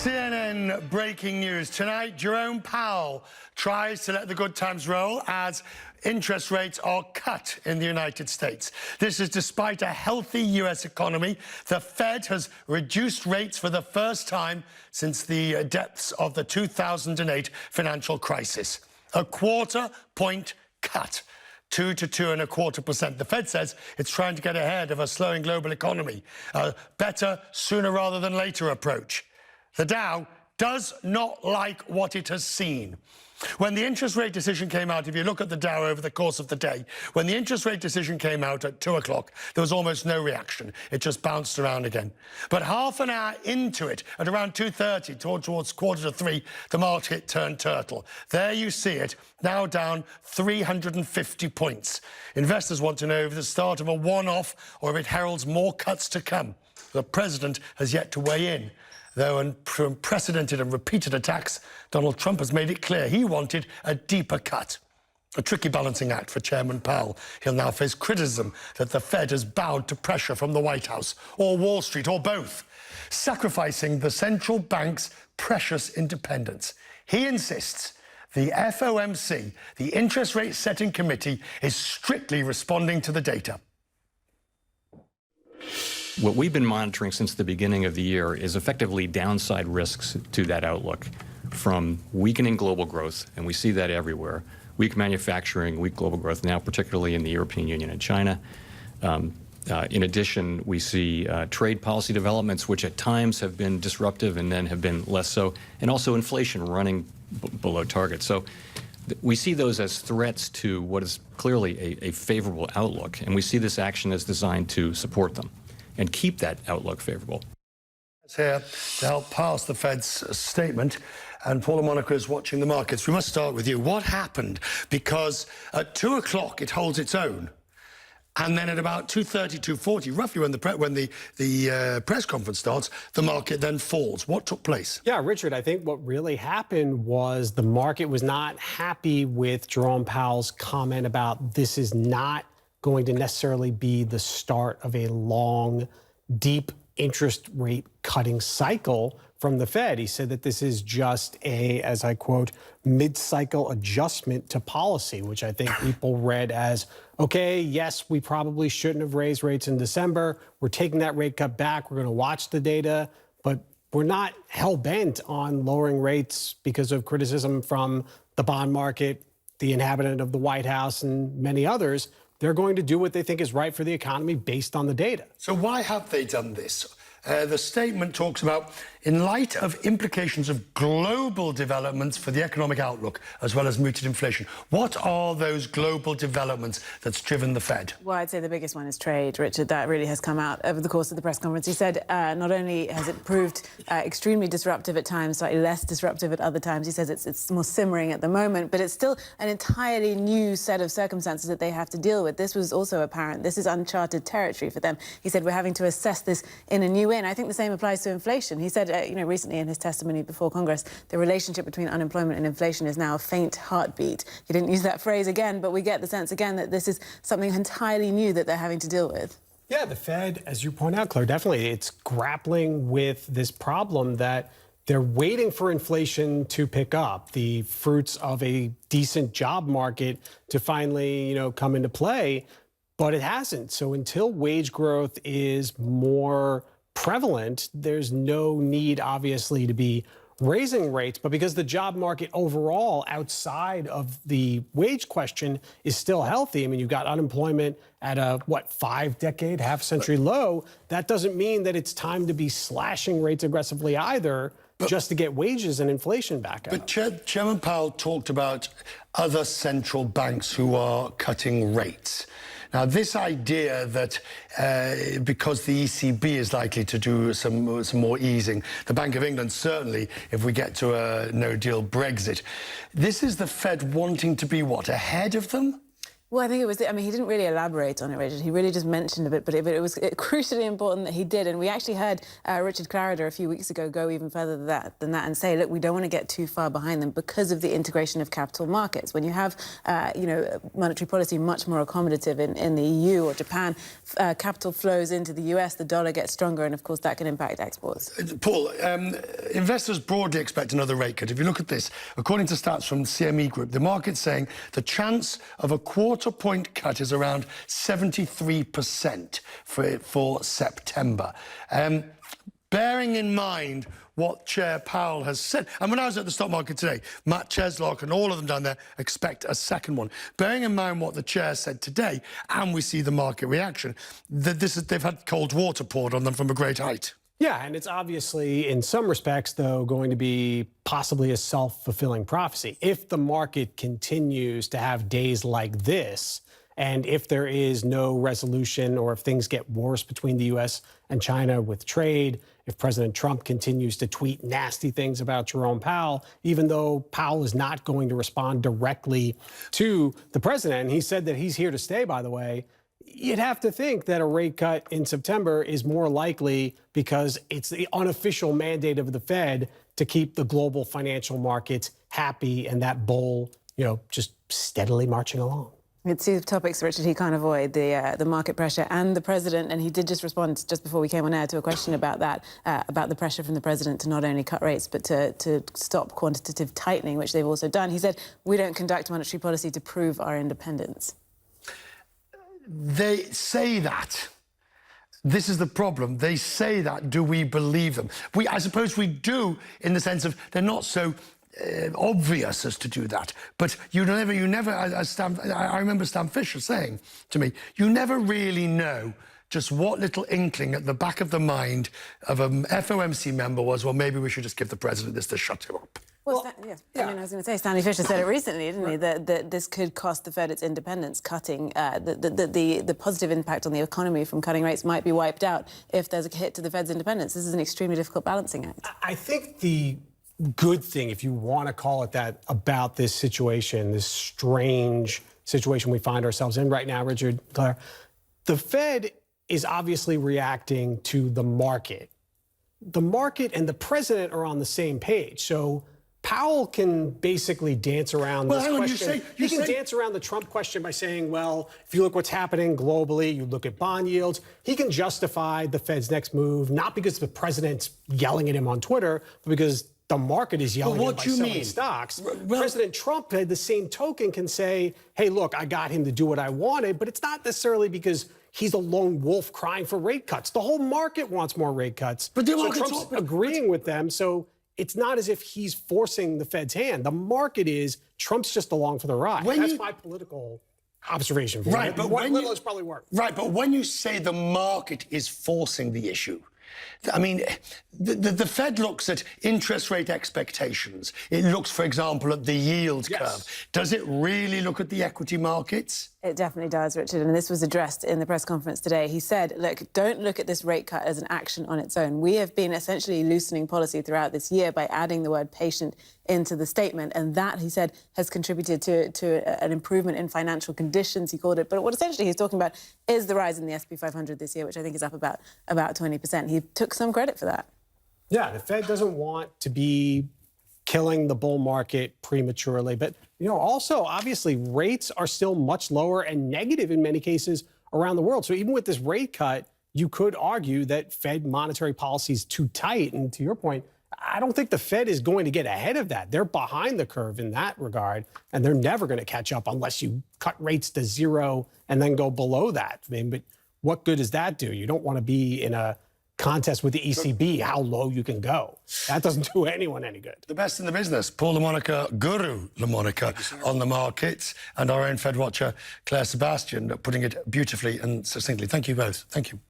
CNN breaking news. Tonight, Jerome Powell tries to let the good times roll as interest rates are cut in the United States. This is despite a healthy US economy. The Fed has reduced rates for the first time since the depths of the 2008 financial crisis. A quarter-point cut. 2 to 2.25%. The Fed says it's trying to get ahead of a slowing global economy. A better sooner rather than later approach. The Dow does not like what it has seen. When the interest rate decision came out, if you look at the Dow over the course of the day, when the interest rate decision came out at 2 o'clock, there was almost no reaction. It just bounced around again. But half an hour into it, at around 2:30, towards 2:45, the market turned turtle. There you see it, now down 350 points. Investors want to know if it's the start of a one-off or if it heralds more cuts to come. The president has yet to weigh in. Though in unprecedented and repeated attacks, Donald Trump has made it clear he wanted a deeper cut. A tricky balancing act for Chairman Powell. He'll now face criticism that the Fed has bowed to pressure from the White House, or Wall Street, or both, sacrificing the central bank's precious independence. He insists the FOMC, the Interest Rate Setting Committee, is strictly responding to the data. What we've been monitoring since the beginning of the year is effectively downside risks to that outlook from weakening global growth, and we see that everywhere. Weak manufacturing, weak global growth now, particularly in the European Union and China. In addition, we see trade policy developments, which at times have been disruptive and then have been less so, and also inflation running below target. So we see those as threats to what is clearly a favorable outlook, and we see this action as designed to support them and keep that outlook favorable. Here to help pass the Fed's statement, and Paula Monica is watching the markets. We must start with you. What happened? Because at 2 o'clock it holds its own, and then at about 2:30, 2:40, roughly when the press conference starts, the market then falls. What took place? Yeah, Richard, I think what really happened was the market was not happy with Jerome Powell's comment about this is not going to necessarily be the start of a long, deep interest rate cutting cycle from the Fed. He said that this is just a, as I quote, mid-cycle adjustment to policy, which I think people read as, okay, yes, we probably shouldn't have raised rates in December. We're taking that rate cut back. We're going to watch the data, but we're not hell-bent on lowering rates because of criticism from the bond market, the inhabitant of the White House, and many others. They're going to do what they think is right for the economy based on the data. So why have they done this? The statement talks about, in light of implications of global developments for the economic outlook, as well as muted inflation. What are those global developments that's driven the Fed? Well, I'd say the biggest one is trade, Richard. That really has come out over the course of the press conference. He said not only has it proved extremely disruptive at times, slightly less disruptive at other times. He says it's more simmering at the moment, but it's still an entirely new set of circumstances that they have to deal with. This was also apparent. This is uncharted territory for them. He said we're having to assess this in a new way. And I think the same applies to inflation. He said, recently in his testimony before Congress, the relationship between unemployment and inflation is now a faint heartbeat. He didn't use that phrase again, but we get the sense again that this is something entirely new that they're having to deal with. Yeah, the Fed, as you point out, Claire, definitely, it's grappling with this problem that they're waiting for inflation to pick up, the fruits of a decent job market to finally, come into play, but it hasn't. So until wage growth is more prevalent, there's no need, obviously, to be raising rates. But because the job market overall, outside of the wage question, is still healthy, I mean, you've got unemployment at a, half-century low, that doesn't mean that it's time to be slashing rates aggressively either, just to get wages and inflation back up. But Chairman Powell talked about other central banks who are cutting rates. Now, this idea that because the ECB is likely to do some more easing, the Bank of England certainly, if we get to a no-deal Brexit, this is the Fed wanting to be what, ahead of them? Well, I think it was, I mean, he didn't really elaborate on it, Richard. He really just mentioned a bit, but it was crucially important that he did. And we actually heard Richard Clarida a few weeks ago go even further than that and say, look, we don't want to get too far behind them because of the integration of capital markets. When you have, monetary policy much more accommodative in the EU or Japan, capital flows into the US, the dollar gets stronger, and of course that can impact exports. Paul, investors broadly expect another rate cut. If you look at this, according to stats from the CME Group, the market's saying the chance of a quarter-point cut is around 73% for September. Bearing in mind what Chair Powell has said, and when I was at the stock market today, Matt Cheslock and all of them down there expect a second one. Bearing in mind what the Chair said today, and we see the market reaction, that they've had cold water poured on them from a great height. Yeah, and it's obviously, in some respects, though, going to be possibly a self-fulfilling prophecy. If the market continues to have days like this, and if there is no resolution or if things get worse between the U.S. and China with trade, if President Trump continues to tweet nasty things about Jerome Powell, even though Powell is not going to respond directly to the president, and he said that he's here to stay, by the way, you'd have to think that a rate cut in September is more likely because it's the unofficial mandate of the Fed to keep the global financial markets happy and that bull, just steadily marching along. It's two topics, Richard, he can't avoid, the market pressure and the president, and he did just respond just before we came on air to a question about that, about the pressure from the president to not only cut rates but to stop quantitative tightening, which they've also done. He said, we don't conduct monetary policy to prove our independence. They say that. This is the problem. They say that. Do we believe them? I suppose we do, in the sense of they're not so obvious as to do that. But you never, I remember Stan Fisher saying to me, you never really know just what little inkling at the back of the mind of an FOMC member was, well, maybe we should just give the president this to shut him up. Well, I mean, I was going to say, Stanley Fisher said it recently, didn't he, that this could cost the Fed its independence, cutting, the positive impact on the economy from cutting rates might be wiped out if there's a hit to the Fed's independence. This is an extremely difficult balancing act. I think the good thing, if you want to call it that, about this situation, this strange situation we find ourselves in right now, Richard, Claire, the Fed is obviously reacting to the market. The market and the president are on the same page. So Powell can basically dance around this question. He can dance around the Trump question by saying, well, if you look what's happening globally, you look at bond yields. He can justify the Fed's next move, not because the president's yelling at him on Twitter, but because the market is yelling at him by selling stocks. President Trump, by the same token, can say, hey, look, I got him to do what I wanted, but it's not necessarily because he's a lone wolf crying for rate cuts. The whole market wants more rate cuts. But so Trump's agreeing with them, so it's not as if he's forcing the Fed's hand. The market is, Trump's just along for the ride. That's my political observation. Right, but it's probably worked. Right, but when you say the market is forcing the issue, I mean, the Fed looks at interest rate expectations. It looks, for example, at the yield curve. Does it really look at the equity markets? It definitely does, Richard, and this was addressed in the press conference today. He said, look, don't look at this rate cut as an action on its own. We have been essentially loosening policy throughout this year by adding the word patient into the statement, and that, he said, has contributed to an improvement in financial conditions, he called it. But what essentially he's talking about is the rise in the S&P 500 this year, which I think is up about 20%. He took some credit for that. Yeah, the Fed doesn't want to be killing the bull market prematurely. But, also, obviously, rates are still much lower and negative in many cases around the world. So even with this rate cut, you could argue that Fed monetary policy is too tight. And to your point, I don't think the Fed is going to get ahead of that. They're behind the curve in that regard, and they're never going to catch up unless you cut rates to zero and then go below that. I mean, but what good does that do? You don't want to be in a contest with the ECB, how low you can go. That doesn't do anyone any good. The best in the business, Paul LaMonica, Guru LaMonica on the markets, and our own Fed watcher, Clare Sebastian, putting it beautifully and succinctly. Thank you both. Thank you.